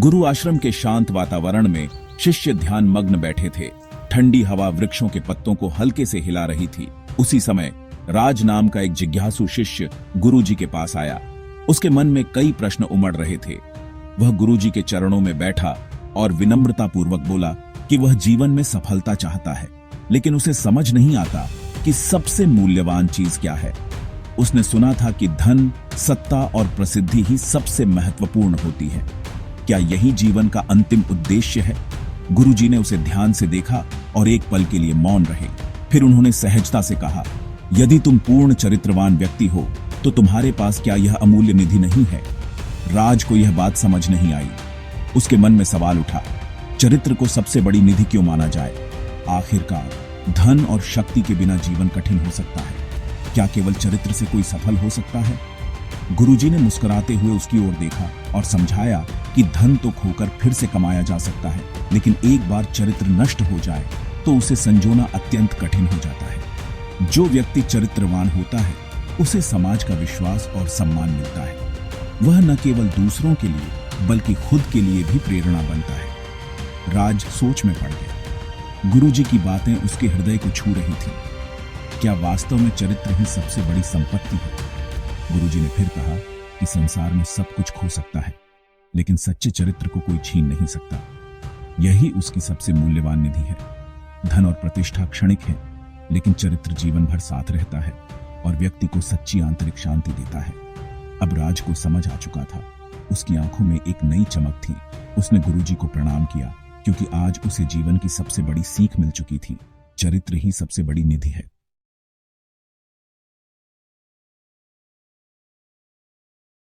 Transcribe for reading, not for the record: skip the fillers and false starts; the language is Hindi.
गुरु आश्रम के शांत वातावरण में शिष्य ध्यान मग्न बैठे थे। ठंडी हवा वृक्षों के पत्तों को हल्के से हिला रही थी। उसी समय राज नाम का एक जिज्ञासु शिष्य गुरुजी के पास आया। उसके मन में कई प्रश्न उमड़ रहे थे। वह गुरुजी के चरणों में बैठा और विनम्रतापूर्वक बोला कि वह जीवन में सफलता चाहता है, लेकिन उसे समझ नहीं आता कि सबसे मूल्यवान चीज क्या है। उसने सुना था कि धन, सत्ता और प्रसिद्धि ही सबसे महत्वपूर्ण होती है। क्या यही जीवन का अंतिम उद्देश्य है? गुरुजी ने उसे ध्यान से देखा और एक पल के लिए मौन रहे। फिर उन्होंने सहजता से कहा, यदि तुम पूर्ण चरित्रवान व्यक्ति हो तो तुम्हारे पास क्या यह अमूल्य निधि नहीं है? राज को यह बात समझ नहीं आई। उसके मन में सवाल उठा, चरित्र को सबसे बड़ी निधि क्यों माना जाए? आखिरकार धन और शक्ति के बिना जीवन कठिन हो सकता है। क्या केवल चरित्र से कोई सफल हो सकता है? गुरुजी ने मुस्कुराते हुए उसकी ओर देखा और समझाया कि धन तो खोकर फिर से कमाया जा सकता है, लेकिन एक बार चरित्र नष्ट हो जाए तो उसे संजोना अत्यंत कठिन हो जाता है। जो व्यक्ति चरित्रवान होता है उसे समाज का विश्वास और सम्मान मिलता है। वह न केवल दूसरों के लिए बल्कि खुद के लिए भी प्रेरणा बनता है। राज सोच में पड़ गया। गुरुजी की बातें उसके हृदय को छू रही थी। क्या वास्तव में चरित्र ही सबसे बड़ी संपत्ति है? गुरुजी ने फिर कहा कि संसार में सब कुछ खो सकता है, लेकिन सच्चे चरित्र को कोई छीन नहीं सकता। यही उसकी सबसे मूल्यवान निधि है। धन और प्रतिष्ठा क्षणिक है, लेकिन चरित्र जीवन भर साथ रहता है और व्यक्ति को सच्ची आंतरिक शांति देता है। अब राज को समझ आ चुका था। उसकी आंखों में एक नई चमक थी। उसने गुरुजी को प्रणाम किया, क्योंकि आज उसे जीवन की सबसे बड़ी सीख मिल चुकी थी। चरित्र ही सबसे बड़ी निधि है।